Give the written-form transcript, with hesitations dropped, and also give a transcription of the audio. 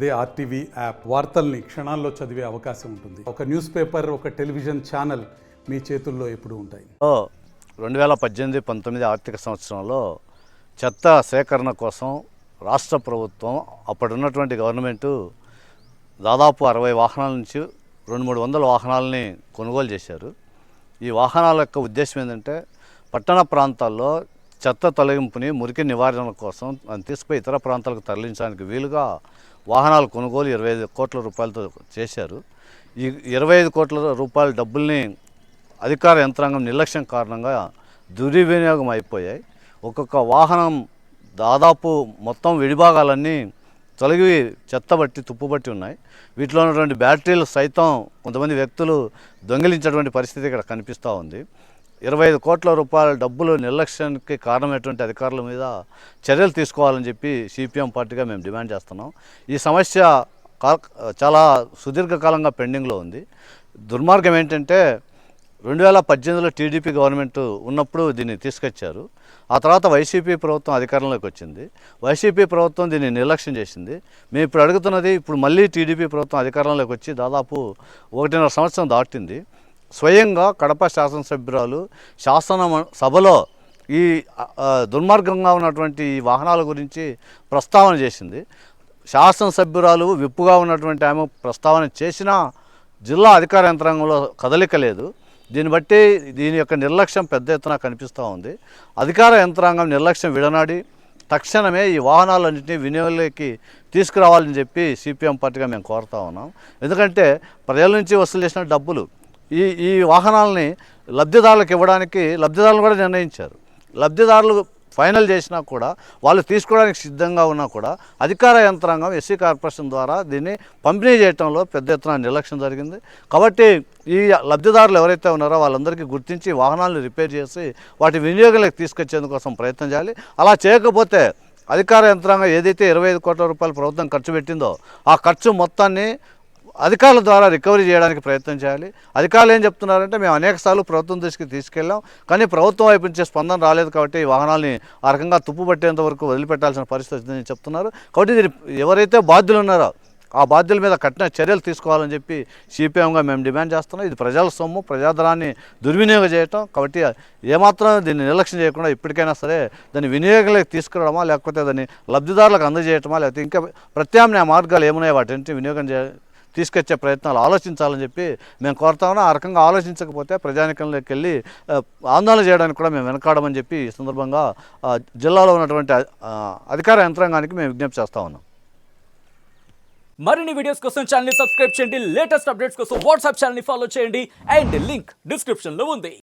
అదే RTV app వార్తల్ని క్షణాల్లో చదివే అవకాశం ఉంటుంది. ఒక న్యూస్ పేపర్, ఒక టెలివిజన్ ఛానల్ మీ చేతుల్లో ఎప్పుడూ ఉంటాయి. 2018-19 ఆర్థిక సంవత్సరంలో చెత్త సేకరణ కోసం రాష్ట్ర ప్రభుత్వం అప్పుడున్నటువంటి గవర్నమెంటు దాదాపు 60 వాహనాల నుంచి 200-300 వాహనాలని కొనుగోలు చేశారు. ఈ వాహనాల యొక్క ఉద్దేశం ఏంటంటే పట్టణ ప్రాంతాల్లో చెత్త తొలగింపుని, మురికి నివారణ కోసం తీసుకుపోయి ఇతర ప్రాంతాలకు తరలించడానికి వీలుగా వాహనాల కొనుగోలు 25 కోట్ల రూపాయలతో చేశారు. ఈ 25 కోట్ల రూపాయల డబ్బుల్ని అధికార యంత్రాంగం నిర్లక్ష్యం కారణంగా దుర్వినియోగం అయిపోయాయి. ఒక్కొక్క వాహనం దాదాపు మొత్తం విడిభాగాలన్నీ తొలగి చెత్తబట్టి తుప్పుబట్టి ఉన్నాయి. వీటిలో ఉన్నటువంటి బ్యాటరీలు సైతం కొంతమంది వ్యక్తులు దొంగిలించేటువంటి పరిస్థితి ఇక్కడ కనిపిస్తూ ఉంది. 25 కోట్ల రూపాయల డబ్బులు నిర్లక్ష్యానికి కారణమైనటువంటి అధికారుల మీద చర్యలు తీసుకోవాలని చెప్పి సిపిఎం పార్టీగా మేము డిమాండ్ చేస్తున్నాం. ఈ సమస్య చాలా సుదీర్ఘకాలంగా పెండింగ్లో ఉంది. దుర్మార్గం ఏంటంటే 2018లో టీడీపీ గవర్నమెంట్ ఉన్నప్పుడు దీన్ని తీసుకొచ్చారు. ఆ తర్వాత వైసీపీ ప్రభుత్వం అధికారంలోకి వచ్చింది. వైసీపీ ప్రభుత్వం దీన్ని నిర్లక్ష్యం చేసింది. మేము ఇప్పుడు అడుగుతున్నది, ఇప్పుడు మళ్ళీ టీడీపీ ప్రభుత్వం అధికారంలోకి వచ్చి దాదాపు 1.5 సంవత్సరం దాటింది. స్వయంగా కడప శాసనసభ్యురాలు శాసన సభలో ఈ దుర్మార్గంగా ఉన్నటువంటి ఈ వాహనాల గురించి ప్రస్తావన చేసింది. శాసనసభ్యురాలు విప్పుగా ఉన్నటువంటి ఆమె ప్రస్తావన చేసినా జిల్లా అధికార యంత్రాంగంలో కదలిక లేదు. దీన్ని బట్టి దీని యొక్క నిర్లక్ష్యం పెద్ద ఎత్తున కనిపిస్తూ ఉంది. అధికార యంత్రాంగం నిర్లక్ష్యం విడనాడి తక్షణమే ఈ వాహనాలన్నింటినీ వినియోగంలోకి తీసుకురావాలని చెప్పి సిపిఎం పార్టీగా మేము కోరుతా ఉన్నాం. ఎందుకంటే ప్రజల నుంచి వసూలు చేసిన డబ్బులు ఈ వాహనాలని లబ్ధిదారులకు ఇవ్వడానికి లబ్ధిదారులు కూడా నిర్ణయించారు. లబ్ధిదారులు ఫైనల్ చేసినా కూడా, వాళ్ళు తీసుకోవడానికి సిద్ధంగా ఉన్నా కూడా అధికార యంత్రాంగం ఎస్సీ కార్పొరేషన్ ద్వారా దీన్ని పంపిణీ చేయడంలో పెద్ద ఎత్తున నిర్లక్ష్యం జరిగింది. కాబట్టి ఈ లబ్ధిదారులు ఎవరైతే ఉన్నారో వాళ్ళందరికీ గుర్తించి వాహనాలను రిపేర్ చేసి వాటి వినియోగంలోకి తీసుకొచ్చేందుకోసం ప్రయత్నం చేయాలి. అలా చేయకపోతే అధికార యంత్రాంగం ఏదైతే 25 కోట్ల రూపాయలు ప్రభుత్వం ఖర్చు పెట్టిందో ఆ ఖర్చు మొత్తాన్ని అధికారుల ద్వారా రికవరీ చేయడానికి ప్రయత్నం చేయాలి. అధికారులు ఏం చెప్తున్నారంటే, మేము అనేకసార్లు ప్రభుత్వం దృష్టికి తీసుకెళ్ళాం, కానీ ప్రభుత్వం వైపు నుంచి స్పందన రాలేదు కాబట్టి ఈ వాహనాలని ఆ రకంగా తుప్పుపట్టేంత వరకు వదిలిపెట్టాల్సిన పరిస్థితి వచ్చిందని చెప్తున్నారు. కాబట్టి ఇది ఎవరైతే బాధ్యులు ఉన్నారో ఆ బాధ్యుల మీద కఠిన చర్యలు తీసుకోవాలని చెప్పి సిపిఎంగా మేము డిమాండ్ చేస్తున్నాం. ఇది ప్రజల సొమ్ము, ప్రజాధనాన్ని దుర్వినియోగం చేయటం. కాబట్టి ఏమాత్రం దీన్ని నిర్లక్ష్యం చేయకుండా ఇప్పటికైనా సరే దాన్ని వినియోగంలోకి తీసుకురావడమా, లేకపోతే దాన్ని లబ్ధిదారులకు అందజేయటమా, లేకపోతే ఇంకా ప్రత్యామ్నాయ మార్గాలు ఏమున్నాయో వాటిని వినియోగం తీసుకొచ్చే ప్రయత్నాలు ఆలోచించాలని చెప్పి మేము కోరుతామన్నా. ఆ రకంగా ఆలోచించకపోతే ప్రజానికంలోకి వెళ్ళి ఆందోళన చేయడానికి కూడా మేము వెనకాడమని చెప్పి ఈ సందర్భంగా జిల్లాలో ఉన్నటువంటి అధికార యంత్రాంగానికి మేము విజ్ఞప్తి చేస్తా ఉన్నాం. మరిన్ని వీడియోస్ కోసం ఛానల్ ని సబ్స్క్రైబ్ చేయండి. లేటెస్ట్ అప్డేట్స్ కోసం వాట్సాప్ ఛానల్ ని ఫాలో చేయండి. అండ్ లింక్ డిస్క్రిప్షన్ లో ఉంది.